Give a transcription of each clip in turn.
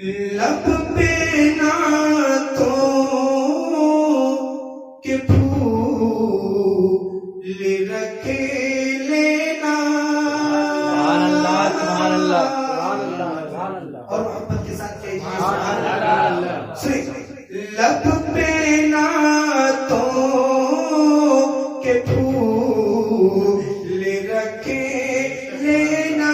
لب پہ نعتوں کے پھول رکھے لینا، اور محبت کے ساتھ کہیے لب پہ نعتوں کے پھول رکھے لینا،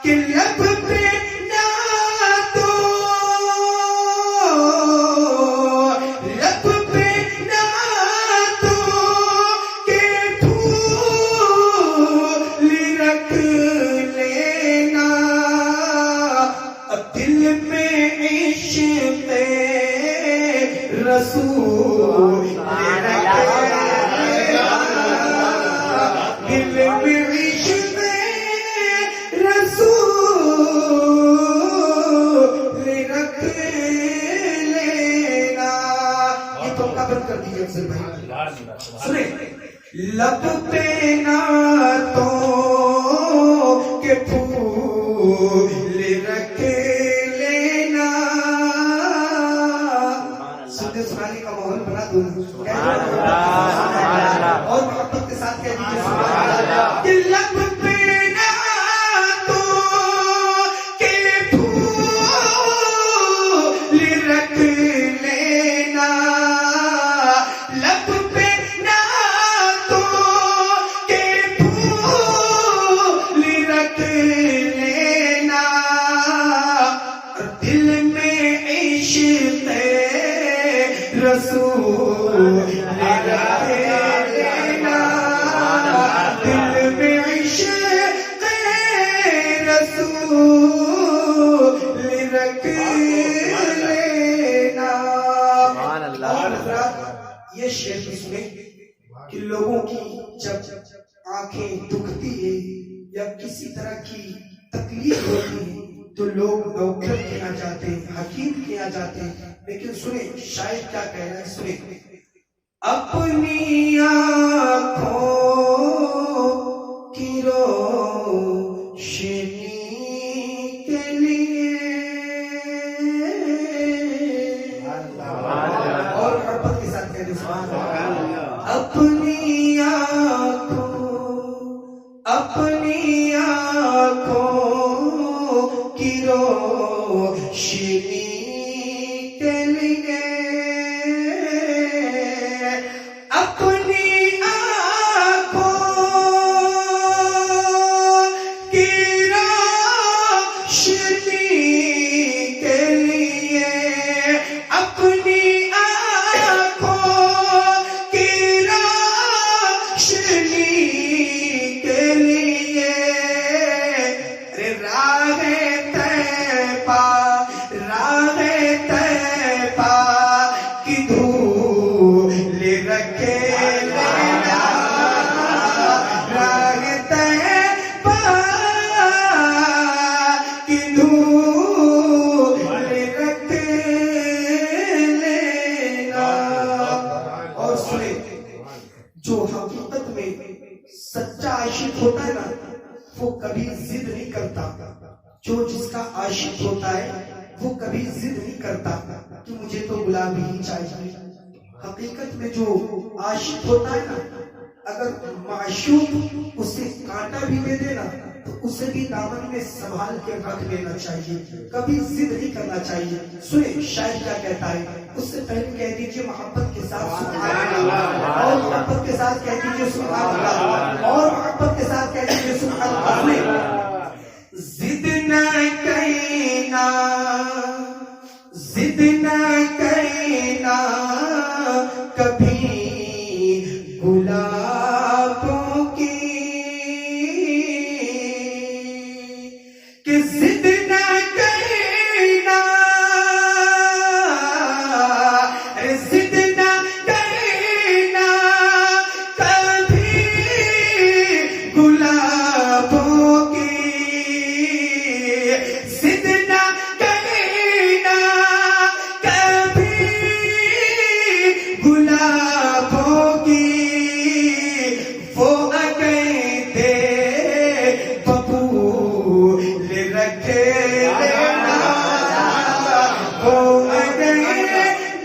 کہ لب پہ نعتوں، لب پہ نعتوں کے پھول رکھ لینا، اب دل میں عشق رسول رکھ لینا، دل میں عشق رسول رکھ لینا۔ یہ تو قبر کر دیجیے افضل بھائی، سنیں لب پہ نعتوں کے پھول رکھ لینا، سننے سنانے کا ماحول بنا دوں اور محبت کے ساتھ کہہ دیجیے کہ لب پہ نعتوں کے پھول رکھ لینا، لب پہ نعتوں کے پھول رکھ لینا، اور دل میں عشق رسول رکھ لینا، دل میں عشق رسول رکھ لینا۔ اور حضرات یہ شعر بھی سنیں کہ لوگوں کی جب آنکھیں دکھتی ہے یا کسی طرح کی تکلیف ہوتی ہے تو لوگ ڈاکٹر کے یہاں جاتے ہیں، حکیم کے یہاں جاتے ہیں، لیکن سنیں شاید کیا کہہ رہا ہے، سنیں اپنی آنکھوں کی روشنی کے لیے، اور محبت کے ساتھ کہہ دیں اپنی آنکھوں کی روشنی کے لیے، اپنی آنکھوں کی روشنی کے لیے، اپنی آنکھوں کی روشنی کے لیے، راہ طیبہ کی دھول رکھ لینا، راہ طیبہ کی دھول رکھ لینا۔ اور سنیں جو حقیقت میں سچا عاشق ہوتا ہے نا وہ کبھی ضد نہیں کرتا، جو جس کا عاشق ہوتا ہے وہ کبھی ضد نہیں کرتا کہ مجھے تو گلابی ہی چاہیے۔ حقیقت میں جو عاشق ہوتا ہے نا اگر معشوق اسے کانٹا بھی دے دے نا تو اسے بھی دامن میں سنبھال کے رکھ لینا چاہیے، کبھی ضد نہیں کرنا چاہیے۔ سنیں شاعر کیا کہتا ہے، اس سے پہلے کہہ دیجئے محبت کے ساتھ سبحان اللہ، اور محبت کے ساتھ کہہ دیجئے سبحان اللہ، اور محبت کے ساتھ کہہ دیجئے سبحان اللہ۔ ضد نہ کہنا، ضد نہ کہنا کبھی گلابوں کی، کہ ضد نہ کہنا، ضد نہ کہنا کبھی گلابوں کی، ضد نہ کہنا کبھی گلابوں کی، وہ اگئے تھے ببو رکھ لینا وہ اگر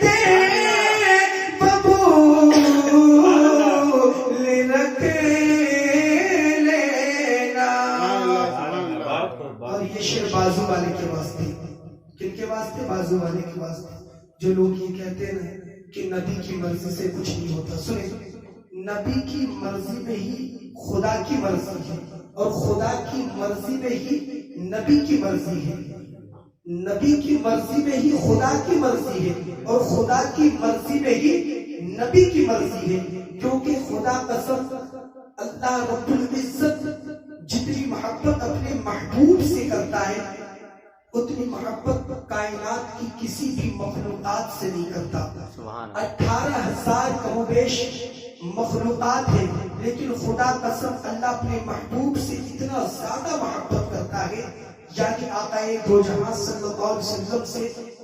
دے ببول رکھ لینا. اور یہ شعر بازو والے کے واسطے. کن کے واسطے؟ بازو والے کے واسطے. جو لوگ یہ کہتے ہیں کہ نبی کی مرضی سے کچھ نہیں ہوتا. سنیں، نبی کی مرضی میں ہی خدا کی مرضی ہے، اور خدا کی مرضی میں ہی نبی کی مرضی ہے. نبی کی مرضی میں ہی خدا کی مرضی ہے، اور خدا کی مرضی میں ہی نبی کی مرضی ہے. کیونکہ خدا قسم اللہ رب العزت جتنی محبت اپنے محبوب سے کرتا ہے اتنی محبت کائنات کی کسی بھی مخلوقات سے نہیں کرتا. 18,000 کم و بیش مخلوقات ہیں، لیکن خدا قسم اللہ اپنے محبوب سے اتنا زیادہ محبت کرتا ہے، یعنی آقا دو جہاں صلی اللہ علیہ وسلم سے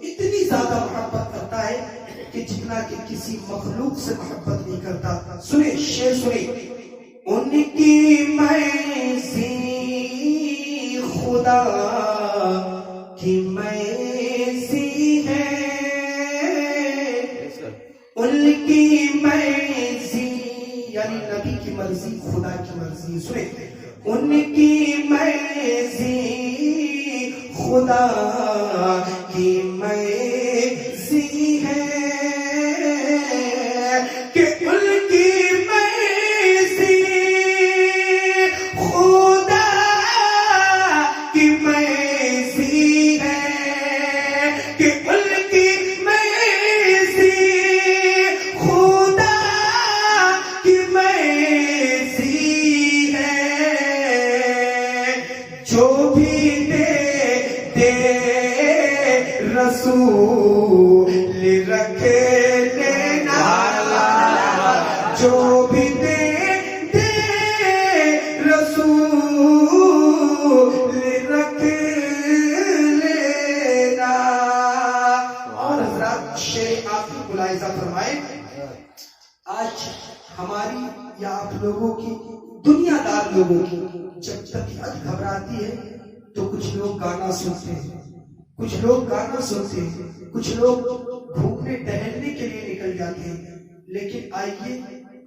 اتنی زیادہ محبت کرتا ہے کہ جتنا کہ کسی مخلوق سے محبت نہیں کرتا. سنیں شعر سنیں. ان کی مرضی خدا کی مرضی ہے، ان کی مرضی یعنی نبی کی مرضی خدا کی مرضی. سنیں، ان کی مرضی خدا کی مرضی ہے کہ ان کی مرضی خدا کی مرضی ہے کہ ان کی مرضی خدا کی مرضی ہے. جو بھی دے رسول رکھ لینا، جو بھی دے رسول رکھ لینا. اور حضرات شعر آخری ملاحظہ فرمائیں. آج ہماری یا آپ لوگوں کی، دنیا دار لوگوں کی جب طبیعت گھبراتی ہے تو کچھ لوگ گانا سنتے ہیں، کچھ لوگ گانا سنتے ہیں، کچھ لوگ گھومنے ٹہلنے کے لیے نکل جاتے ہیں. لیکن آئیے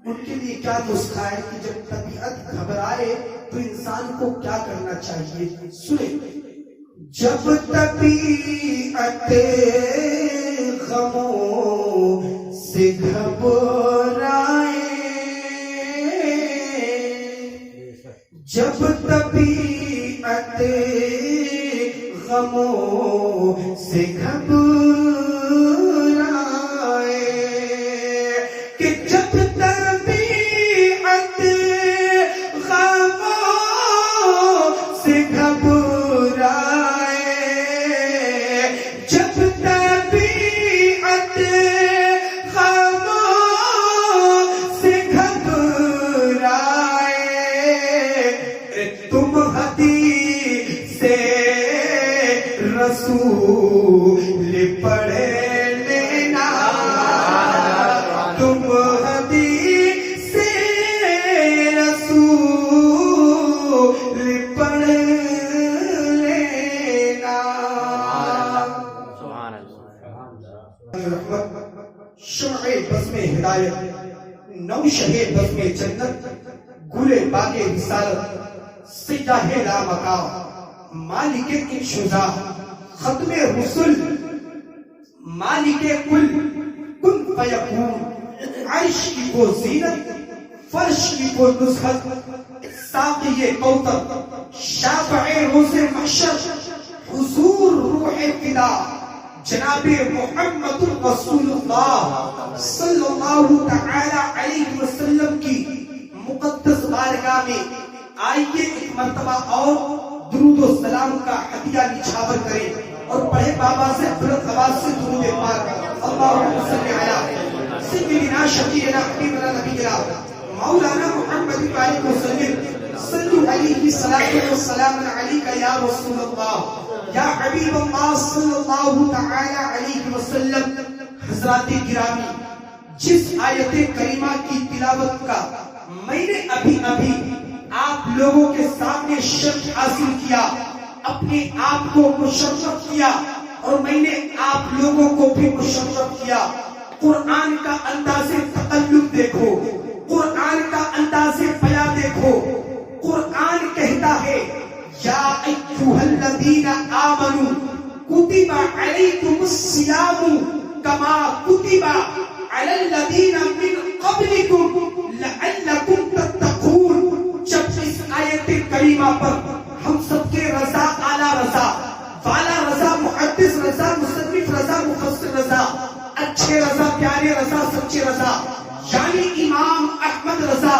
ان کے لیے کیا نسخہ ہے کہ جب طبیعت گھبرائے تو انسان کو کیا کرنا چاہیے. سنیں، جب طبیعت غموں سے گھبرائے، جب طبیعت غموں سے گھبرائے، کہ جب طبیعت غموں سے گھبرائے، جب طبیعت غموں سے گھبرائے، تم حدیث رسول پڑھ لینا، تم حدیث رسول پڑھ لینا. شمع بزم ہدایت، نو شہ بزم جنت، گل باغ رسالت، سیاہ لامکان، مالک انشزا، ختم رسل، مالک کل، کن فیکون، عرش کی وہ زینت، فرش کی وہ نزہت، ساقی کوثر، شافع روز محشر، حضور روح فدا، جناب محمد رسول اللہ صلی اللہ تعالی علیہ وسلم کی مقدس بارگاہ میں آئیے ایک مرتبہ اور درود و سلام کا ہدیہ نچھاور کریں اور پڑھے بابا سے بلند آواز سے درود پاک. اللہم صلی علی سیدنا شفیعنا حبیبنا نبینا مولانا محمد علیہ وسلم. صلو علیہ الصلاۃ والسلام علیک یا رسول اللہ یا حبیب اللہ صلی اللہ تعالی علیہ وسلم. حضرات گرامی، جس آیت کریمہ کی تلاوت کا میں نے ابھی آپ لوگوں کے سامنے شرح حاصل کیا، اپنے اپنے آپ کو مشرف کیا اور میں نے آپ لوگوں کو بھی مشرف کیا. قرآن کا انداز تکلم دیکھو, قرآن کا انداز بیاں دیکھو. قرآن کہتا ہے یا ایھا الذین آمنوا کتب علیکم الصیام کما کتب علی الذین من قبلکم لعلکم تتقون. جب اس آیت کریمہ پر ہم سب کے رضا, اعلیٰ رضا, والا رضا, محدث رضا, مصنف رضا, مفسر رضا, اچھے رضا, پیارے رضا, سچے رضا, یعنی امام احمد رضا,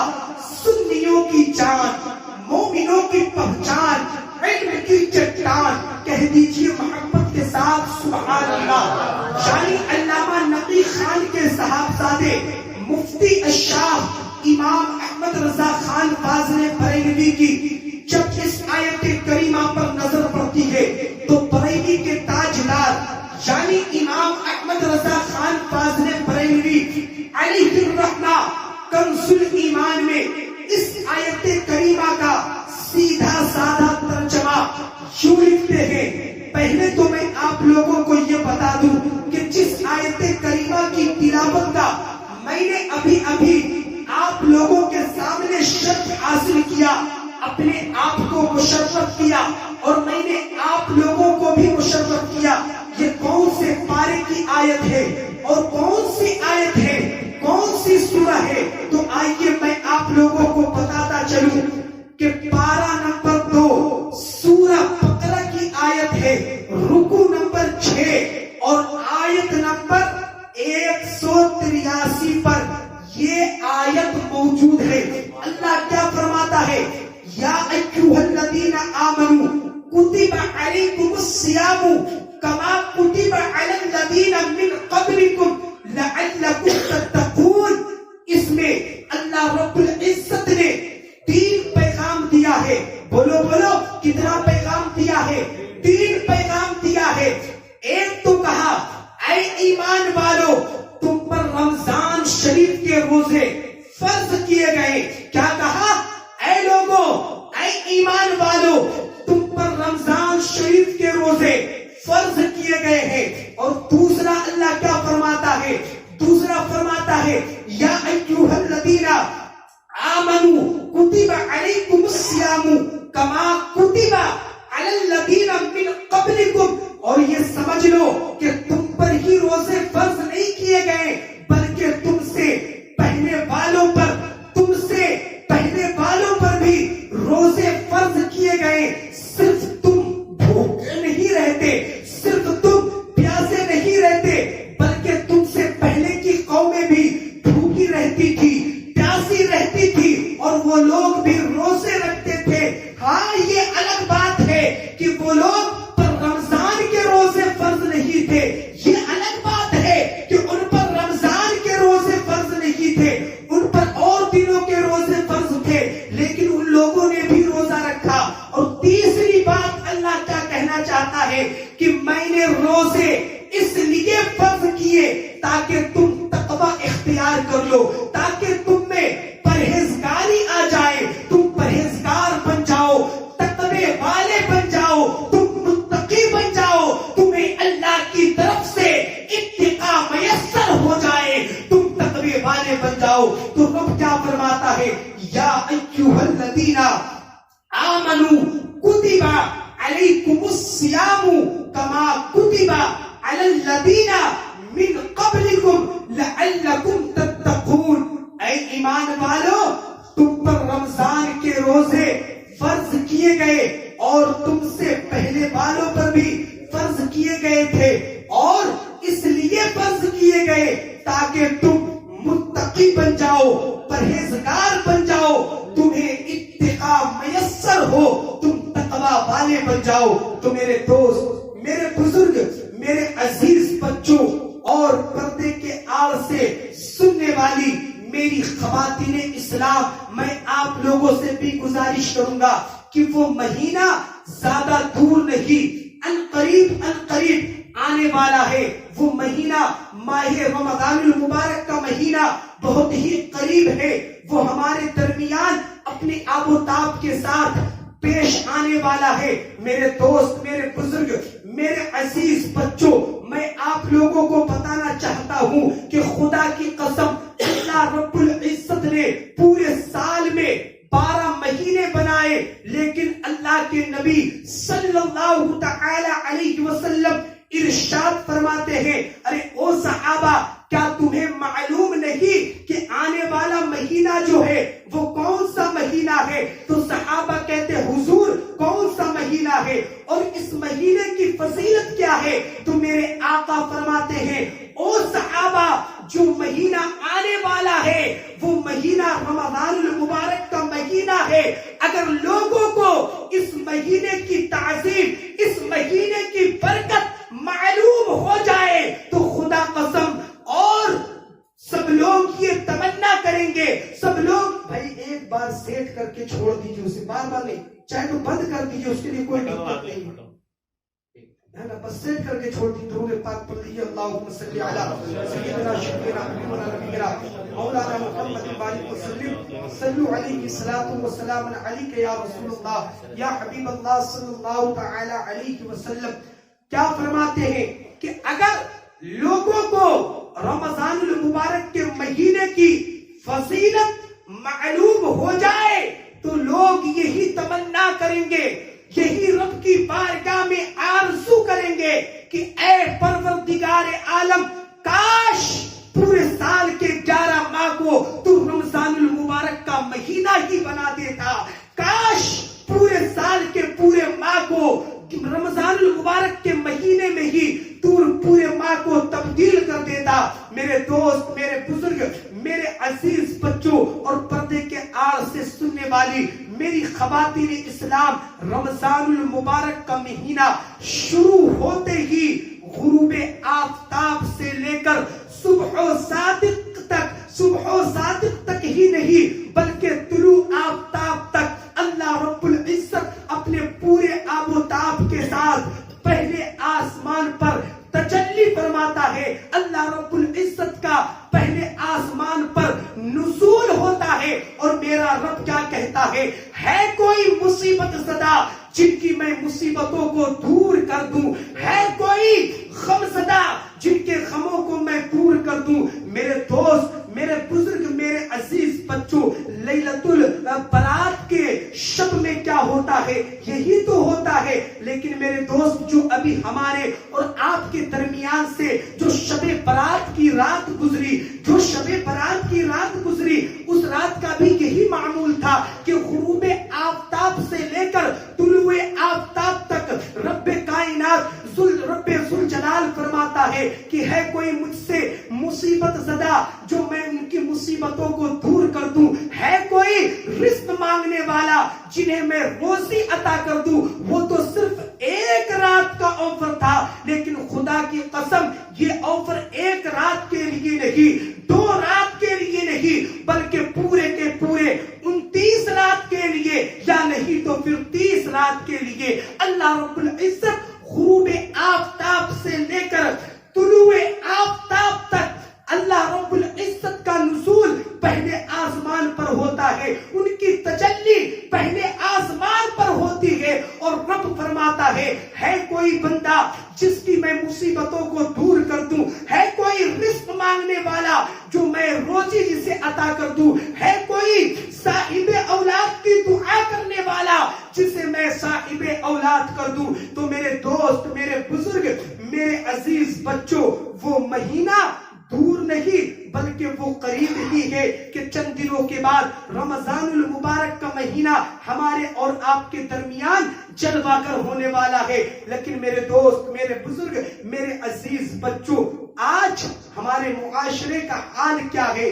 سنیوں کی جان, مومنوں کی پہچان, علم کی چٹان, کہہ دیجئے محبت کے ساتھ سبحان اللہ. یعنی علامہ نقی خان کے صاحبزادے مفتی الشاہ امام احمد رضا خان فاضل بریلوی کی جب اس آیت کریمہ پر نظر پڑتی ہے تو بریلی کے تاجدار یعنی امام احمد رضا خان فاضل بریلوی علیہ الرحمہ کنز الایمان میں اس آیت کریمہ کا سیدھا سادہ ترجمہ یوں لکھتے ہیں. پہلے تو میں آپ لوگوں کو یہ بتا دوں کہ جس آیت کریمہ کی تلاوت کا میں نے ابھی آپ لوگوں کے سامنے شرف حاصل کیا, اپنے آپ کو مشرف کیا اور میں نے آپ لوگوں کو بھی مشرف کیا. یہ کون سے پارے کی آیت ہے اور کون سی آیت ہے, کون سی سورہ ہے؟ تو آئیے میں آپ لوگوں کو بتاتا چلوں کہ پارہ نمبر 2 سورہ بقرہ کی آیت ہے, رکوع نمبر 6 اور آیت نمبر 183 پر یہ آیت موجود ہے. اللہ کیا فرماتا ہے؟ یا ایھا الذین آمنوا کتب علیکم الصیام کما کتب علی الذین من قبلکم لعلکم تتقون. اس میں اللہ رب العزت نے 3 پیغام دیا ہے. بولو بولو کتنا پیغام دیا ہے؟ 3 پیغام دیا ہے. ایک تو کہا اے ایمان والو تم پر رمضان شریف کے روزے فرض کیے گئے. کیا کہا؟ اے لوگوں, اے ایمان والو تم پر رمضان شریف کے روزے فرض کیے گئے ہیں. اور دوسرا اللہ کیا فرماتا ہے؟ دوسرا فرماتا ہے یا ایھا الذین آمنوا کتب علیکم الصیام کما کتب علی الذین من قبلکم. اور یہ سمجھ لو کہ تم پر ہی روزے فرض نہیں کیے گئے بلکہ تم سے پہلے والوں پر, تم سے پہلے والوں پر بھی روزے فرض کیے گئے. صرف تم بھوکے نہیں رہتے, صرف تم پیاسے نہیں رہتے, بلکہ تم سے پہلے کی قومیں بھی بھوکی رہتی تھی, پیاسی رہتی تھی اور وہ لوگ بھی روزے رکھتے تھے. ہاں یہ الگ بات ہے کہ وہ لوگ پر رمضان کے روزے فرض نہیں تھے. یہ الگ بات ہے کہ ان پر رمضان کے روزے فرض نہیں تھے, ان پر اور دنوں کے روزے فرض تھے, لیکن ان لوگوں نے بھی روزہ رکھا. اور تیسری بات اللہ کیا کہنا چاہتا ہے کہ میں نے روزے اس لیے فرض کیے تاکہ تم تقوی اختیار کر لو, تاکہ تم میں پرہیزگاری آ جائے, تم پرہیزگار بن جاؤ, تقوی والے بن جاؤ, تم متقی بن جاؤ, تمہیں اللہ کی طرف سے اتقا میسر ہو جائے, تم تقوی والے بن جاؤ. تو رب کیا فرماتا ہے؟ یا ایھا الذین آمنوا کتب علیکم الصیام کما کتب علی الذین من قبلکم لعلکم تتقون. اے ایمان والو تم پر رمضان کے روزے فرض کیے گئے اور تم سے پہلے والوں پر بھی فرض کیے گئے تھے, اور اس لیے فرض کیے گئے تاکہ تم متقی بن جاؤ, پرہیزگار بن جاؤ, تمہیں اتقا میسر ہو, تم تقوی والے بن جاؤ. تو میرے دوست, میرے بزرگ, میرے عزیز بچوں اور پردے کے آڑ سے سننے والی میری خواتین اسلام, میں آپ لوگوں سے بھی گزارش کروں گا کہ وہ مہینہ زیادہ دور نہیں, ان قریب آنے والا ہے. وہ مہینہ ماہ رمضان المبارک کا مہینہ بہت ہی قریب ہے. وہ ہمارے درمیان اپنے آب و تاب کے ساتھ پیش آنے والا ہے۔ میرے دوست، میرے بزرگ، میرے عزیز بچوں، میں آپ لوگوں کو بتانا چاہتا ہوں کہ خدا کی قسم اللہ رب العزت نے پورے سال میں 12 مہینے بنائے، لیکن اللہ کے نبی صلی اللہ تعالی علیہ وسلم ارشاد فرماتے ہیں، ارے او صحابہ، کیا تمہیں معلوم نہیں کہ آنے والا مہینہ جو ہے وہ کون سا مہینہ ہے؟ تو صحابہ کہتے حضور کون سا مہینہ ہے اور اس مہینے کی فضیلت کیا ہے؟ تو میرے آقا فرماتے ہیں، او صحابہ، جو مہینہ آنے والا ہے وہ مہینہ رمضان المبارک کا مہینہ ہے۔ اگر لوگوں کو اس مہینے کی تعظیم، اس مہینے کی برکت معلوم ہو جائے تو خدا قسم اور سب لوگ یہ تمنا کریں گے، سب لوگ بھائی ایک بار سیٹ کر کے چھوڑ دیجیے اسے، بار بار نہیں، چاہے تو بند کر دیجیے، اس کے لیے کوئی دقت نہیں ہے، بس سیٹ کر کے چھوڑ دیجیے۔ درود پاک پڑھ لیجیے، اللہم صلی علی سیدنا شفیعنا حبیبنا نبینا مولانا محمد بارک وسلم، صلو علیہ الصلاۃ والسلام علیک یا رسول اللہ یا حبیب اللہ صلی اللہ تعالی علیہ وسلم۔ کیا فرماتے ہیں کہ اگر لوگوں کو رمضان المبارک کے مہینے کی فضیلت معلوم ہو جائے تو لوگ یہی تمنا کریں گے، یہی رب کی بارگاہ میں آرزو کریں گے کہ اے پروردگار عالم، کاش پورے سال کے 11 ماہ کو تو رمضان المبارک کا مہینہ ہی بنا دیتا، کاش پورے سال کے پورے ماہ کو رمضان المبارک کے مہینے میں ہی تو پورے ماہ کو تبدیل کر دیتا۔ میرے دوست، میرے بزرگ، میرے عزیز بچوں اور پردے کے آڑ سے سننے والی میری خواتین اسلام، رمضان المبارک کا مہینہ شروع ہوتے ہی غروب آفتاب سے لے کر صبح و صادق تک ہی نہیں بلکہ طلوع آفتاب تک اللہ رب العزت اپنے پورے آب و تاب کے ساتھ پہلے آسمان پر تجلی فرماتا ہے۔ اللہ رب العزت کا پہلے آسمان پر نزول ہوتا ہے اور میرا رب کیا کہتا ہے کوئی مصیبت زدہ جن کی میں مصیبتوں کو دور کر دوں، ہے کوئی غم زدہ جن کے غموں کو میں دور کر دوں۔ میرے دوست، میرے بزرگ، میرے عزیز بچوں، لیلۃ البرات کے شب میں کیا ہوتا ہے؟ یہی تو ہوتا ہے۔ لیکن میرے دوست، جو ابھی ہمارے اور آپ کے درمیان سے جو شب برات کی رات گزری، جو شب برات کی رات گزری، اس رات کا بھی یہی معمول تھا کہ غروب آفتاب سے لے کر طلوع آفتاب تک رب کائنات رب ذوالجلال فرماتا ہے کہ ہے کوئی مجھ سے مصیبت زدہ جو میں ان کی مصیبتوں کو دور کر دوں، ہے کوئی رزق مانگنے والا جنہیں میں روزی عطا کر دوں۔ وہ تو صرف ایک رات کا آفر تھا، لیکن خدا کی قسم یہ آفر ایک رات کے لیے نہیں، 2 رات کے لیے نہیں، بلکہ پورے کے پورے 29 رات کے لیے، یا نہیں تو پھر 30 رات کے لیے اللہ رب العزت غروب آفتاب سے لے کر طلوع آفتاب تک اللہ رب العزت کا نزول پہلے آسمان پر ہوتا ہے، ان کی تجلی پہلے آسمان پر ہوتی ہے، اور رب فرماتا ہے کوئی بندہ جس کی میں مصیبتوں کو دور کر دوں، ہے کوئی رزق مانگنے والا جو میں روزی جسے عطا کر دوں، ہے کوئی صاحب اولاد کی دعا کرنے والا جسے میں صاحب اولاد کر دوں۔ تو میرے دوست، میرے بزرگ، میرے عزیز بچوں، وہ مہینہ دور نہیں بلکہ وہ قریب ہی ہے کہ چند دنوں کے بعد رمضان المبارک کا مہینہ ہمارے اور آپ کے درمیان جلوہ گر ہونے والا ہے۔ لیکن میرے دوست، میرے بزرگ، میرے عزیز بچوں، آج ہمارے معاشرے کا حال کیا ہے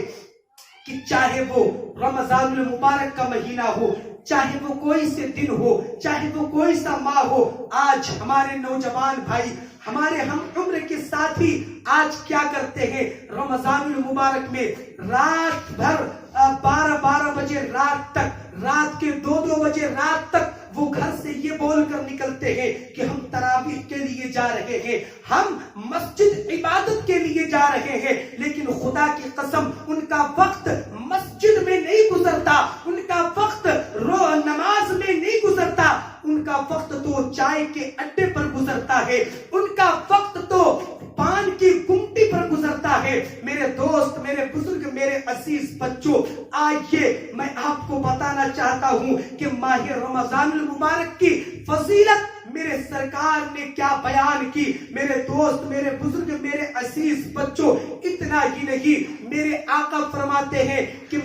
کہ چاہے وہ رمضان المبارک کا مہینہ ہو، چاہے وہ کوئی سے دن ہو، چاہے وہ کوئی سا ماہ ہو، آج ہمارے نوجوان بھائی، ہمارے ہم عمر کے ساتھی آج کیا کرتے ہیں؟ رمضان المبارک میں رات بھر 12 بجے رات تک، رات کے 2 بجے رات تک وہ گھر سے یہ بول کر نکلتے ہیں کہ ہم تراویح کے لیے جا رہے ہیں، ہم مسجد عبادت کے لیے جا رہے ہیں، لیکن خدا کی قسم ان کا وقت مسجد میں نہیں گزرتا، ان کا وقت نماز میں نہیں گزرتا، گزرتا، ان کا وقت تو چائے کے اڈے پر گزرتا ہے، ان کا وقت تو پان کی گمٹی پر گزرتا ہے۔ میرے دوست، میرے بزرگ، میرے عزیز بچوں، آئیے میں آپ کو بتانا چاہتا ہوں کہ ماہ رمضان المبارک کی فضیلت میرے سرکار نے کیا بیان کی۔ میرے دوست، میرے بزرگ، میرے عزیز بچوں، اتنا ہی نہیں، میرے آقا فرماتے ہیں کہ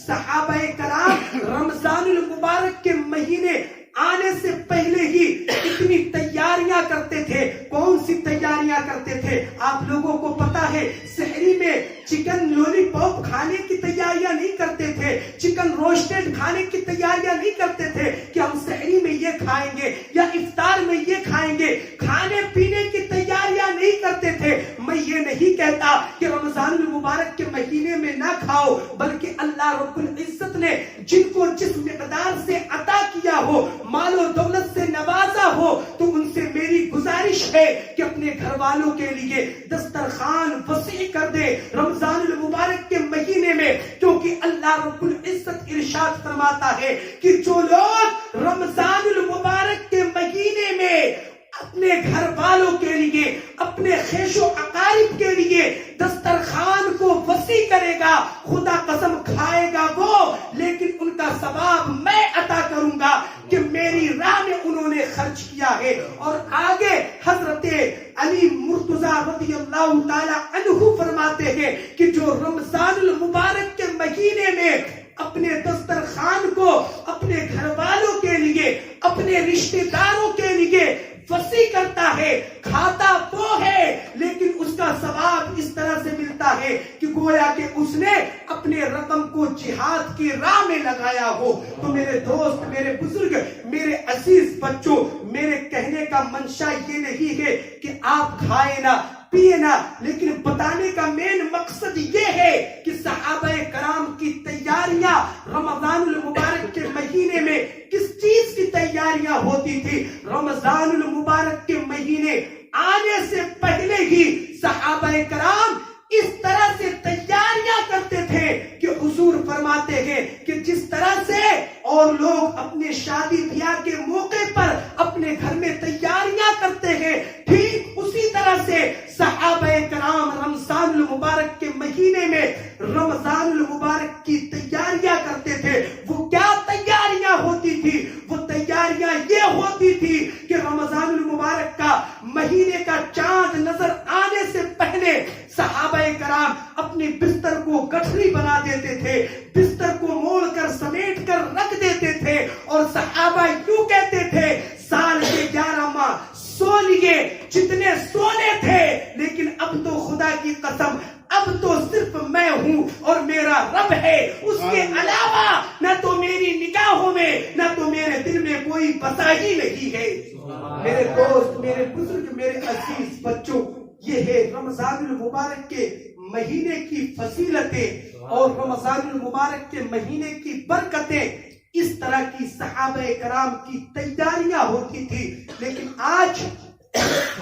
صحابہ کرام رمضان المبارک کے مہینے آنے سے پہلے ہی اتنی تیاریاں کرتے تھے۔ کون سی تیاریاں کرتے تھے؟ آپ لوگوں کو پتا ہے، سحری میں چکن لولی پاپ کھانے کی تیاریاں نہیں کرتے تھے، چکن روسٹڈ کھانے کی تیاریاں نہیں کرتے تھے کہ ہم سحری میں یہ کھائیں گے یا افطار میں یہ کھائیں گے۔ کھانے پینے کی تیاریاں نہیں کرتے تھے۔ میں یہ نہیں کہتا کہ رمضان المبارک کے مہینے میں نہ کھاؤ، بلکہ اللہ رب العزت نے جن کو جس مقدار سے عطا کیا ہو، مال و دولت سے نوازا ہو، تو ان سے میری گزارش ہے کہ اپنے گھر والوں کے لیے دسترخوان وسیع کر دے رمضان المبارک کے مہینے میں، کیونکہ اللہ رب العزت ارشاد فرماتا ہے کہ جو لوگ رمضان المبارک کے مہینے میں اپنے گھر والوں کے لیے، اپنے خیش و اقارب کے لیے دسترخوان کو وسیع کرے گا، خدا قسم کھائے گا وہ، لیکن ان کا ثواب میں عطا کروں گا کہ میری راہ میں انہوں نے خرچ کیا ہے۔ اور آگے حضرت علی مرتضیٰ رضی اللہ تعالی عنہ فرماتے ہیں کہ جو رمضان المبارک کے مہینے میں اپنے دسترخوان کو اپنے گھر والوں کے لیے، اپنے رشتہ داروں کے لیے وسیع کرتا ہے، کھاتا وہ ہے، لیکن اس کا ثواب اس طرح سے ملتا ہے کہ گویا کہ اس نے اپنے رقم کو جہاد کی راہ میں لگایا ہو۔ تو میرے دوست، میرے بزرگ، میرے عزیز بچوں، میرے کہنے کا منشا یہ نہیں ہے کہ آپ کھائے نہ پیے نہ، لیکن بتانے کا مین مقصد یہ ہے کہ صحابہ کرام کی تیاریاں رمضان المبارک کے مہینے میں کس چیز کی تیاریاں ہوتی تھی۔ رمضان المبارک کے مہینے آنے سے پہلے ہی صحابہ کرام اس طرح سے تیاریاں کرتے تھے کہ حضور فرماتے ہیں کہ جس طرح سے اور لوگ اپنے شادی بیاہ کے موقع پر اپنے گھر میں تیاریاں کرتے ہیں، ٹھیک اسی طرح سے صحابہ کرام رمضان المبارک کے مہینے میں رمضان المبارک کی تیاریاں کرتے تھے۔ وہ کیا تیاریاں ہوتی تھی؟ وہ تیاریاں یہ ہوتی تھی کہ رمضان المبارک کا مہینے کا چاند نظر آنے سے پہلے صحابہ کرام اپنی بستر کو گٹھری بنا دیتے تھے، بستر کو موڑ کر سمیٹ کر رکھ دیتے تھے، اور صحابہ یوں کہتے تھے سال کے 11 ماہ سو لیے جتنے سونے تھے، لیکن اب تو خدا کی قسم اب تو صرف میں ہوں اور میرا رب ہے، اس کے علاوہ نہ تو میری نگاہوں میں نہ تو میرے دل میں کوئی بسا ہی نہیں ہے۔ میرے دوست، میرے بزرگ، میرے عزیز بچوں، یہ ہے رمضان المبارک کے مہینے کی فضیلتیں اور رمضان المبارک کے مہینے کی برکتیں۔ اس طرح کی صحابہ کرام کی تیاریاں ہوتی تھی، لیکن آج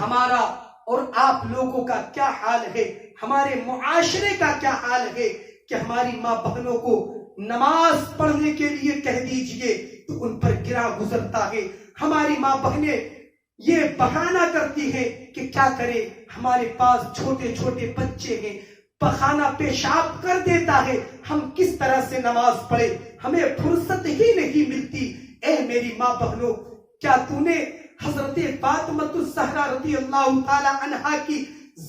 ہمارا اور آپ لوگوں کا کیا حال ہے، ہمارے معاشرے کا کیا حال ہے کہ ہماری ماں بہنوں کو نماز پڑھنے کے لیے کہہ دیجئے تو ان پر گرا گزرتا ہے۔ ہماری ماں بہنیں یہ بہانہ کرتی ہیں کہ کیا کرے، ہمارے پاس چھوٹے چھوٹے بچے ہیں، پخانہ پیشاب کر دیتا ہے، ہم کس طرح سے نماز پڑھے، ہمیں فرصت ہی نہیں ملتی۔ اے میری ماں بہنوں، کیا تو نے حضرت فاطمہ الزہرا رضی اللہ تعالی عنہا کی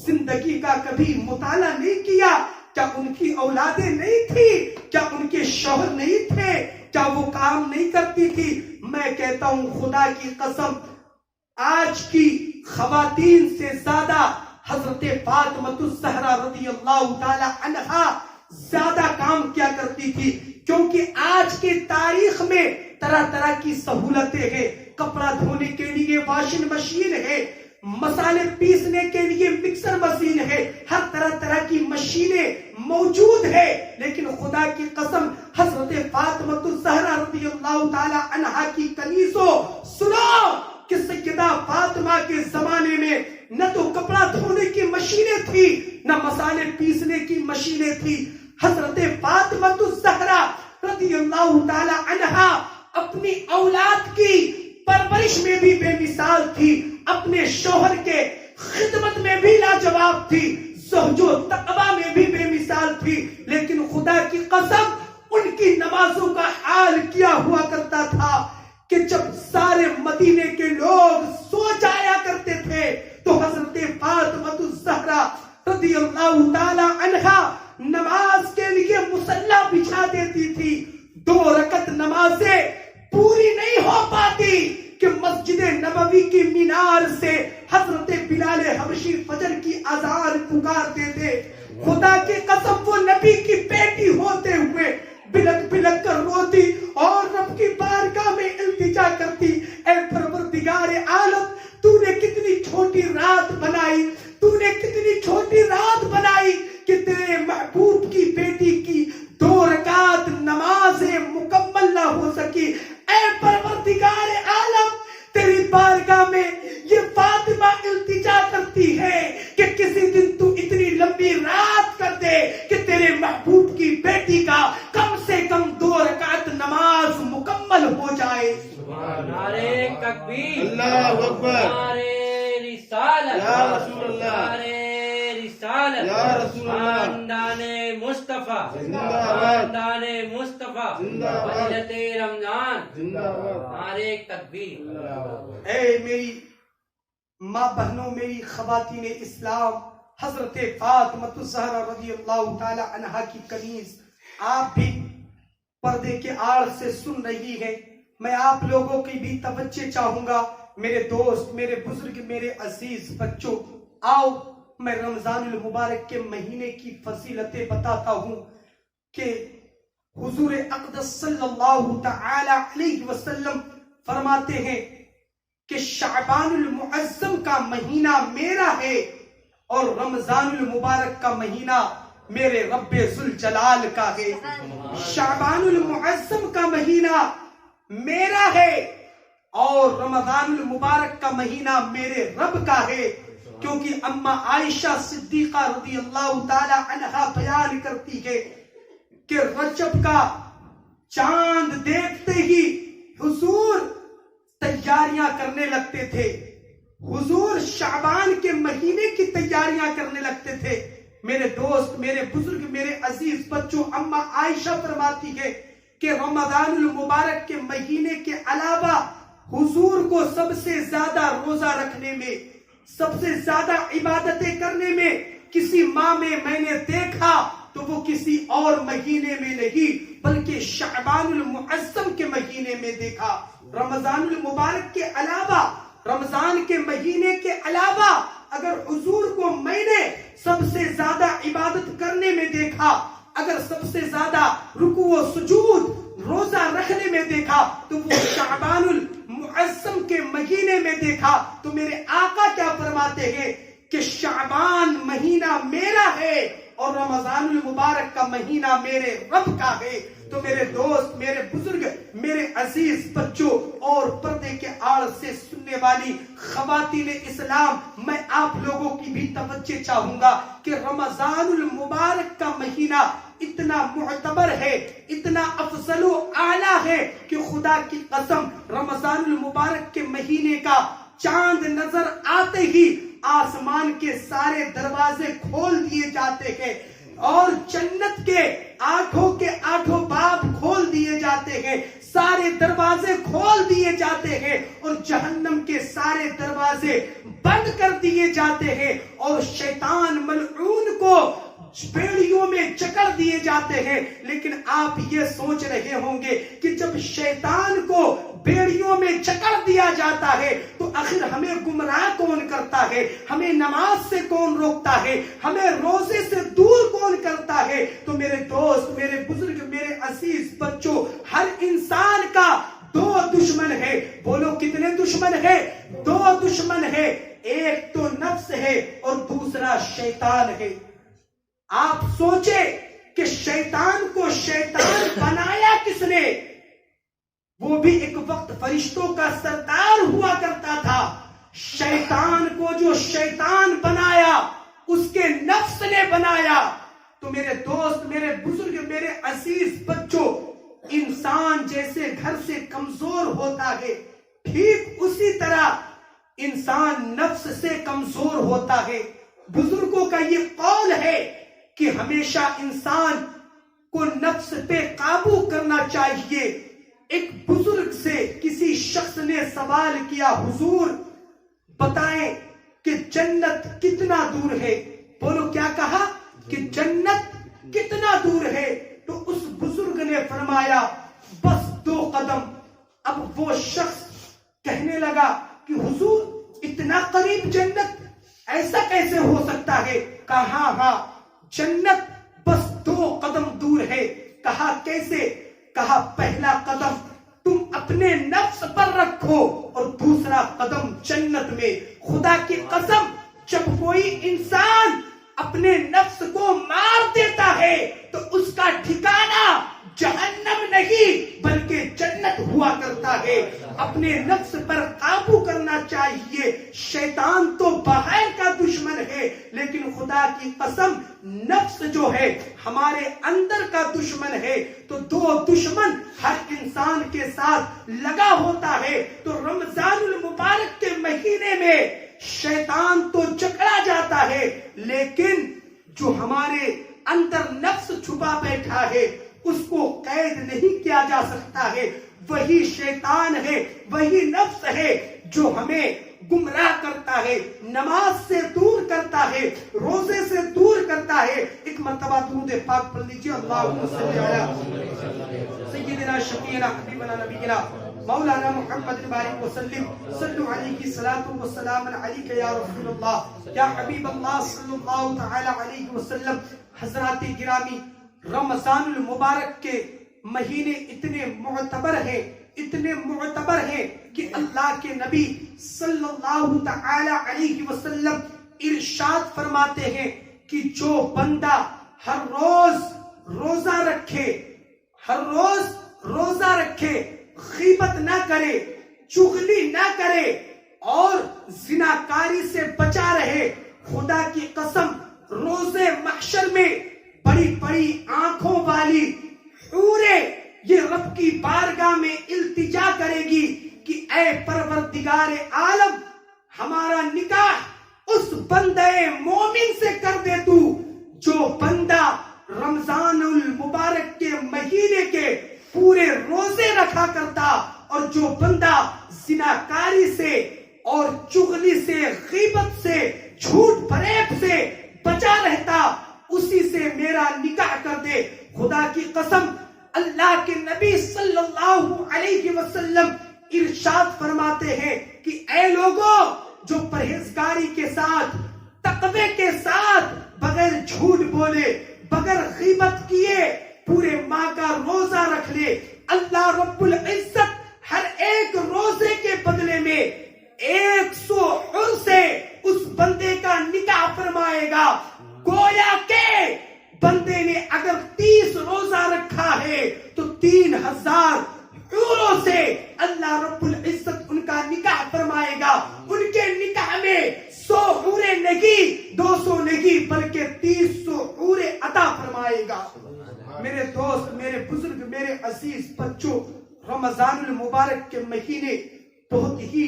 زندگی کا کبھی مطالعہ نہیں کیا؟ کیا ان کی اولادیں نہیں تھی؟ کیا ان کے شوہر نہیں تھے؟ کیا وہ کام نہیں کرتی تھی؟ میں کہتا ہوں خدا کی قسم، آج کی خواتین سے زیادہ حضرت فاطمہ الزہرا رضی اللہ تعالی عنہا زیادہ کام کیا کرتی تھی، کیونکہ آج کی تاریخ میں طرح طرح کی سہولتیں ہیں، کپڑا دھونے کے لیے واشنگ مشین ہے، مسالے پیسنے کے لیے مکسر مشین ہے، ہر طرح طرح کی مشینیں موجود ہے، لیکن خدا کی قسم حضرت فاطمہ الزہرا رضی اللہ تعالی عنہا کی کنیزوں سنو کہ سیدہ فاطمہ کے زمانے میں نہ تو کپڑا دھونے کی مشینیں تھی، نہ مسالے پیسنے کی مشینیں تھی۔ حضرت فاطمہ الزہرا رضی اللہ تعالی عنہا اپنی اولاد کی پرورش میں بھی بے مثال تھی، اپنے شوہر کے خدمت میں بھی لاجواب تھی، زہد و تقوی میں بھی بے مثال تھی، لیکن خدا کی قسم ان کی نمازوں کا حال کیا ہوا کرتا تھا کہ جب سارے مدینے کے لوگ سو جایا کرتے تھے تو حضرت فاطمہ الزہرا رضی اللہ تعالی عنہا نماز کے لیے مصلی بچھا دیتی تھی۔ 2 رکعت نمازیں پوری نہیں ہو پاتی کہ مسجد نبوی کی مینار سے حضرت بلال حبشی فجر کی اذان پکارتے تھے۔ خدا کی قسم وہ نبی کی بیٹی ہوتے ہوئے بلک بلک کر روتی اور رب کی بارگاہ میں التجا کرتی، اے پروردگار عالم، تو نے کتنی چھوٹی رات بنائی، تو نے کتنی چھوٹی رات بنائی کہ تیرے محبوب کی بیٹی کی 2 رکعت نمازیں مکمل نہ ہو سکی۔ اے پروردگار عالم، تیری بارگاہ میں یہ فاطمہ التجا کرتی ہے کہ کسی دن تو اتنی لمبی رات کر دے کہ تیرے محبوب کی بیٹی کا کم سے کم 2 رکعت نماز مکمل ہو جائے۔ نعرے تکبیر، اللہ اکبر، نعرے رسالت، یا رسول اللہ، نعرے رسالت، یا رسول اللہ، خاندان مصطفیٰ، زندہ باد، خاندان مصطفیٰ، زندہ باد، فضیلت رمضان، زندہ باد، نعرے تکبیر۔ اے میری ماں بہنوں، میری خواتین اسلام، حضرت فاطمہ الزہرا رضی اللہ تعالی عنہا کی کنیز آپ بھی پردے کے آڑ سے سن رہی ہے۔ میں آپ لوگوں کی بھی توجہ چاہوں گا، میرے دوست، میرے بزرگ، میرے عزیز بچوں، آؤ میں رمضان المبارک کے مہینے کی فضیلتیں بتاتا ہوں کہ حضور اقدس صلی اللہ تعالی علیہ وسلم فرماتے ہیں کہ شعبان المعظم کا مہینہ میرا ہے اور رمضان المبارک کا مہینہ میرے رب ذوالجلال کا ہے۔ شعبان المعظم کا مہینہ میرا ہے اور رمضان المبارک کا مہینہ میرے رب کا ہے، کیونکہ اما عائشہ صدیقہ رضی اللہ تعالی عنہا بیان کرتی ہے کہ رجب کا چاند دیکھتے ہی حضور تیاریاں کرنے لگتے تھے، حضور شعبان کے مہینے کی تیاریاں کرنے لگتے تھے۔ میرے دوست، میرے بزرگ، میرے عزیز بچوں، اما عائشہ فرماتی ہے کہ رمضان المبارک کے مہینے کے علاوہ حضور کو سب سے زیادہ روزہ رکھنے میں، سب سے زیادہ عبادتیں کرنے میں کسی ماہ میں نے دیکھا تو وہ کسی اور مہینے میں نہیں بلکہ شعبان المعظم کے مہینے میں دیکھا۔ رمضان المبارک کے علاوہ، رمضان کے مہینے کے علاوہ اگر حضور کو میں نے سب سے زیادہ عبادت کرنے میں دیکھا، اگر سب سے زیادہ رکوع و سجود روزہ رکھنے میں دیکھا تو وہ شعبان المعظم کے مہینے میں دیکھا۔ تو میرے آقا کیا فرماتے ہیں کہ شعبان مہینہ میرا ہے اور رمضان المبارک کا مہینہ میرے رب کا ہے۔ تو میرے دوست، میرے بزرگ، میرے عزیز بچوں اور پردے کے آڑ سے سننے والی خواتین اسلام، میں آپ لوگوں کی بھی توجہ چاہوں گا کہ رمضان المبارک کا مہینہ اتنا معتبر ہے، اتنا افضل و اعلیٰ ہے کہ خدا کی قسم رمضان المبارک کے مہینے کا چاند نظر آتے ہی آسمان کے سارے دروازے کھول دیے جاتے ہیں اور جنت کے آٹھوں باب کھول دیے جاتے ہیں، سارے دروازے کھول دیے جاتے ہیں اور جہنم کے سارے دروازے بند کر دیے جاتے ہیں اور شیطان ملعون کو بیڑیوں میں جکڑ دیے جاتے ہیں۔ لیکن آپ یہ سوچ رہے ہوں گے کہ جب شیطان کو بیڑیوں میں جکڑ دیا جاتا ہے تو آخر ہمیں گمراہ کون کرتا ہے، ہمیں نماز سے کون روکتا ہے، ہمیں روزے سے دور کون کرتا ہے؟ تو میرے دوست، میرے بزرگ، میرے عزیز بچوں، ہر انسان کا 2 دشمن ہے۔ بولو کتنے دشمن ہے؟ 2 دشمن ہے، ایک تو نفس ہے اور دوسرا شیطان ہے۔ آپ سوچے کہ شیطان کو شیطان بنایا کس نے؟ وہ بھی ایک وقت فرشتوں کا سردار ہوا کرتا تھا۔ شیطان کو جو شیطان بنایا اس کے نفس نے بنایا۔ تو میرے دوست، میرے بزرگ، میرے عزیز بچوں، انسان جیسے گھر سے کمزور ہوتا ہے، ٹھیک اسی طرح انسان نفس سے کمزور ہوتا ہے. بزرگوں کا یہ قول ہے کہ ہمیشہ انسان کو نفس پہ قابو کرنا چاہیے. ایک بزرگ سے کسی شخص نے سوال کیا, حضور بتائیں کہ جنت کتنا دور ہے؟ بولو کیا کہا کہ جنت کتنا دور ہے؟ تو اس بزرگ نے فرمایا بس 2 قدم. اب وہ شخص کہنے لگا کہ حضور اتنا قریب جنت ایسا کیسے ہو سکتا ہے؟ کہا ہاں جنت بس 2 قدم دور ہے. کہا کیسے؟ کہا پہلا قدم تم اپنے نفس پر رکھو اور دوسرا قدم جنت میں. خدا کی قسم جب کوئی انسان اپنے نفس کو مار دیتا ہے تو اس کا ٹھکانہ جہنم نہیں بلکہ جنت ہوا کرتا ہے. اپنے نفس پر قابو کرنا چاہیے. شیطان تو باہر کا دشمن ہے لیکن خدا کی قسم نفس جو ہے ہمارے اندر کا دشمن ہے. تو 2 دشمن ہر انسان کے ساتھ لگا ہوتا ہے. تو رمضان المبارک کے مہینے میں شیطان تو جکڑا جاتا ہے لیکن جو ہمارے اندر نفس چھپا بیٹھا ہے اس کو قید نہیں کیا جا سکتا ہے. وہی شیطان ہے, وہی نفس ہے جو ہمیں گمراہ کرتا ہے, نماز سے دور کرتا ہے, روزے سے دور کرتا ہے. ایک مرتبہ درود پاک پڑھ لیجیے. اللہم صلی علی سیدنا شفیعنا حبیبنا نبینا مولانا محمد بارک وسلم. صلو علیہ صلاۃ و سلام علیک یا رسول اللہ یا حبیب اللہ صلی اللہ تعالی علیہ وسلم. حضرات گرامی, رمضان المبارک کے مہینے اتنے معتبر ہیں, اتنے معتبر ہیں کہ اللہ کے نبی صلی اللہ تعالی علیہ وسلم ارشاد فرماتے ہیں کہ جو بندہ ہر روز روزہ رکھے, ہر روز روزہ رکھے, غیبت نہ کرے, چغلی نہ کرے اور زناکاری سے بچا رہے, خدا کی قسم روزے محشر میں بڑی بڑی آنکھوں والی حوریں یہ رب کی بارگاہ میں التجا کرے گی کہ اے پروردگار عالم ہمارا نکاح اس بندے مومن سے کر دے تو جو بندہ رمضان المبارک کے مہینے کے پورے روزے رکھا کرتا اور جو بندہ زناکاری سے اور چغلی سے, غیبت سے, جھوٹ فریب سے بچا رہتا, اسی سے میرا نکاح کر دے. خدا کی قسم اللہ کے نبی صلی اللہ علیہ وسلم ارشاد فرماتے ہیں کہ اے لوگوں جو پرہیزگاری کے ساتھ, تقوی کے ساتھ, بغیر جھوٹ بولے, بغیر غیبت کیے پورے ماہ کا روزہ رکھ لے, اللہ رب العزت ہر ایک روزے کے بدلے میں 100 حور سے اس بندے کا نکاح فرمائے گا. گویا کہ بندے نے اگر 30 روزہ رکھا ہے تو 3000 حوروں سے اللہ رب العزت ان کا نکاح فرمائے گا. ان کے نکاح میں 100 حوریں نہیں, 200 نہیں بلکہ 300 حوریں عطا فرمائے گا. میرے دوست, میرے بزرگ, میرے عزیز بچوں, رمضان المبارک کے مہینے بہت ہی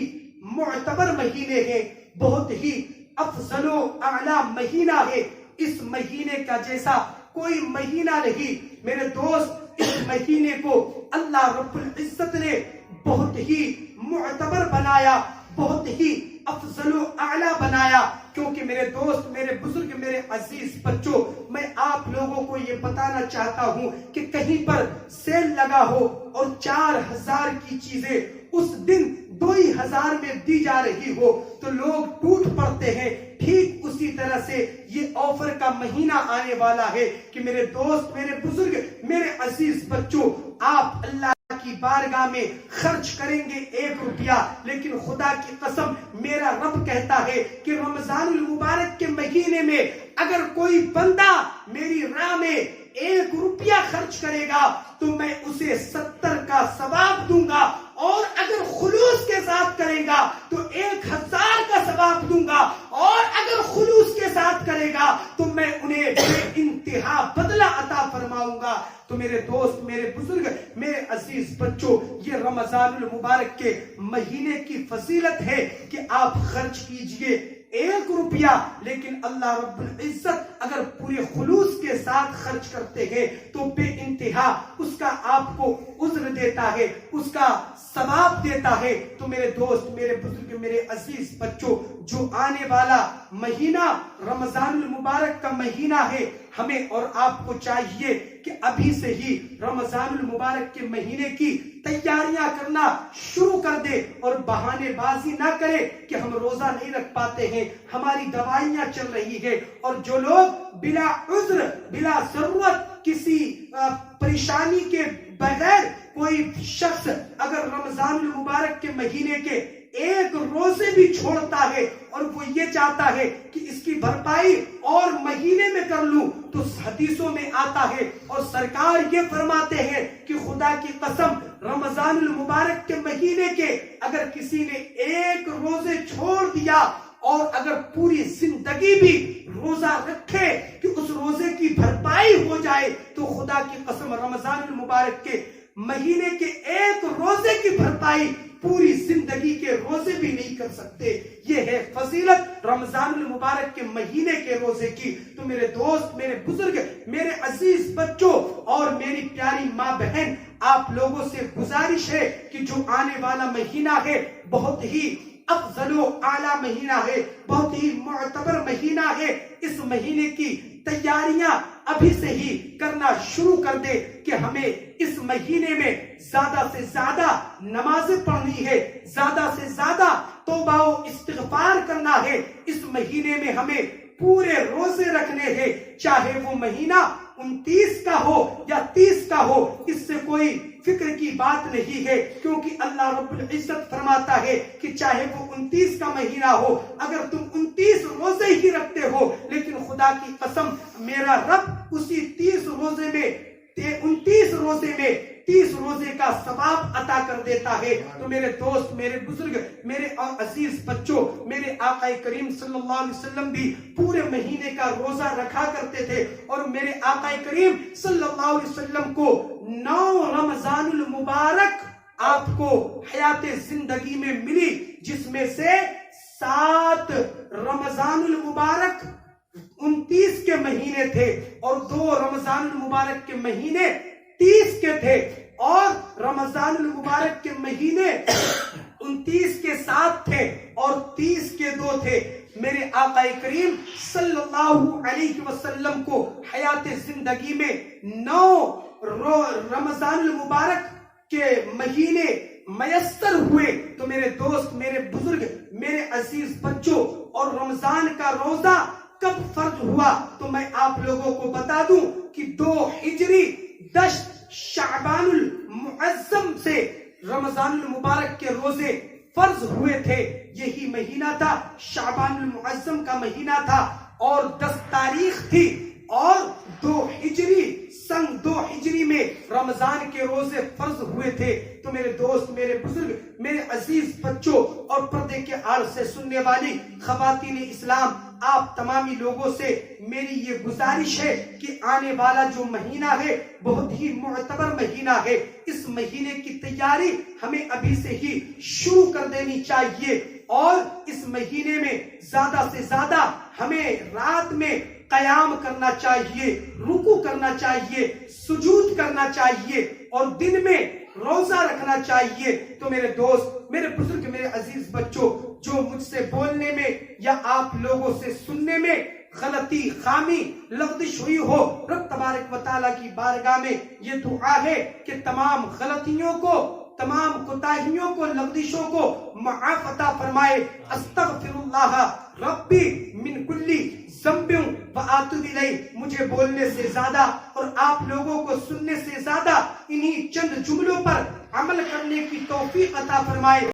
معتبر مہینے ہیں, بہت ہی افضل و اعلی مہینہ ہے. اس مہینے کا جیسا کوئی مہینہ نہیں. میرے دوست, اس مہینے کو اللہ رب العزت نے بہت ہی معتبر بنایا, بہت ہی افضل و اعلی بنایا. کیونکہ میرے دوست, میرے بزرگ, میرے عزیز بچوں, میں آپ لوگوں کو یہ بتانا چاہتا ہوں کہ کہیں پر سیل لگا ہو اور 4000 کی چیزیں اس دن 2000 میں دی جا رہی ہو تو لوگ ٹوٹ پڑتے ہیں. ٹھیک اسی طرح سے یہ آفر کا مہینہ آنے والا ہے کہ میرے دوست, میرے بزرگ, میرے عزیز بچوں, آپ اللہ کی بارگاہ میں خرچ کریں گے 1 روپیہ, لیکن خدا کی قسم میرا رب کہتا ہے کہ رمضان المبارک کے مہینے میں اگر کوئی بندہ میری راہ میں 1 روپیہ خرچ کرے گا تو میں اسے 70 کا ثواب دوں گا, اور اگر خلوص کے ساتھ کرے گا تو 1000 کا ثواب دوں گا, اور اگر خلوص کے ساتھ کرے گا تو میں انہیں بے انتہا بدلہ عطا فرماؤں گا. تو میرے دوست, میرے بزرگ, میرے عزیز بچوں, یہ رمضان رمضان المبارک کے مہینے کی فضیلت ہے کہ آپ خرچ کیجئے 1 روپیہ، لیکن اللہ رب العزت اگر پورے خلوص کے ساتھ خرچ کرتے ہیں تو بے انتہا اس کا آپ کو عذر دیتا ہے، اس کا ثواب دیتا ہے۔ تو میرے دوست، میرے بزرگ، میرے عزیز بچوں، جو آنے والا مہینہ رمضان المبارک کا مہینہ ہے، ہمیں اور آپ کو چاہیے کہ ابھی سے ہی رمضان المبارک کے مہینے کی تیاریاں کرنا شروع کر دے، اور بہانے بازی نہ کرے کہ ہم روزہ نہیں رکھ پاتے ہیں، ہماری دوائیاں چل رہی ہے۔ اور جو لوگ بلا عذر، بلا ضرورت، کسی پریشانی کے بغیر، کوئی شخص اگر رمضان المبارک کے مہینے کے 1 روزے بھی چھوڑتا ہے اور وہ یہ چاہتا ہے کہ اس کی بھرپائی اور مہینے میں کر لوں، تو حدیثوں میں آتا ہے اور سرکار یہ فرماتے ہیں کہ خدا کی قسم رمضان المبارک کے مہینے کے اگر کسی نے 1 روزے چھوڑ دیا اور اگر پوری زندگی بھی روزہ رکھے کہ اس روزے کی بھرپائی ہو جائے، تو خدا کی قسم رمضان المبارک کے مہینے کے 1 روزے کی بھرپائی پوری زندگی کے روزے بھی نہیں کر سکتے۔ یہ ہے فضیلت رمضان المبارک کے مہینے کے روزے کی۔ تو میرے دوست، میرے بزرگ، میرے عزیز بچوں اور میری پیاری ماں بہن، آپ لوگوں سے گزارش ہے کہ جو آنے والا مہینہ ہے بہت ہی افضل و اعلیٰ مہینہ ہے، بہت ہی معتبر مہینہ ہے، اس مہینے کی تیاریاں ابھی سے ہی کرنا شروع کر دے کہ ہمیں اس مہینے میں زیادہ سے زیادہ نمازیں پڑھنی ہے، زیادہ سے زیادہ توبہ و استغفار کرنا ہے۔ اس مہینے میں ہمیں پورے روزے رکھنے ہیں، چاہے وہ مہینہ 29 کا ہو یا 30 کا ہو، اس سے کوئی فکر کی بات نہیں ہے، کیونکہ اللہ رب العزت فرماتا ہے کہ چاہے وہ 29 کا مہینہ ہو، اگر تم 29 روزے ہی رکھتے ہو، لیکن خدا کی قسم میرا رب اسی 30 روزے میں 29 روزے میں 30 روزے کا ثواب عطا کر دیتا ہے۔ تو میرے دوست، میرے بزرگ، میرے عزیز بچوں، میرے آقا کریم صلی اللہ علیہ وسلم بھی پورے مہینے کا روزہ رکھا کرتے تھے، اور میرے آقا کریم صلی اللہ علیہ وسلم کو 9 رمضان المبارک آپ کو حیات زندگی میں ملی، جس میں سے 7 رمضان المبارک 29 کے مہینے تھے، اور 2 رمضان المبارک کے مہینے 30 کے تھے، اور رمضان المبارک کے مہینے 29 کے 7 تھے اور 30 کے 2 تھے۔ میرے آقا کریم صلی اللہ علیہ وسلم کو حیات زندگی میں 9 رمضان المبارک کے مہینے میسر ہوئے۔ تو میرے دوست، میرے بزرگ، میرے عزیز بچوں، اور رمضان کا روزہ کب فرض ہوا تو میں آپ لوگوں کو بتا دوں کہ 2 ہجری 10 شعبان المعظم سے رمضان المبارک کے روزے فرض ہوئے تھے۔ یہی مہینہ تھا، شعبان المعظم کا مہینہ تھا، اور 10 تاریخ تھی، اور 2 ہجری سن 2 ہجری میں رمضان کے روزے فرض ہوئے تھے۔ تو میرے دوست، میرے بزرگ، میرے عزیز بچوں اور پردے کے آڑ سے سننے والی خواتین اسلام، آپ تمامی لوگوں سے میری یہ گزارش ہے کہ آنے والا جو مہینہ ہے بہت ہی معتبر مہینہ ہے، اس مہینے کی تیاری ہمیں ابھی سے ہی شروع کر دینی چاہیے، اور اس مہینے میں زیادہ سے زیادہ ہمیں رات میں قیام کرنا چاہیے، رکوع کرنا چاہیے، سجود کرنا چاہیے، اور دن میں روزہ رکھنا چاہیے۔ تو میرے دوست، میرے بزرگ، میرے عزیز بچوں، جو مجھ سے بولنے میں یا آپ لوگوں سے سننے میں غلطی، خامی، لغزش ہوئی ہو، رب تبارک و تعالیٰ کی بارگاہ میں یہ دعا ہے کہ تمام غلطیوں کو، تمام کوتاہیوں کو، لغزشوں کو معاف عطا فرمائے۔ استغفر اللہ ربی من کلی ذنب واتوب الیہ۔ مجھے بولنے سے زیادہ اور آپ لوگوں کو سننے سے زیادہ انہی چند جملوں پر عمل کرنے کی توفیق عطا فرمائے۔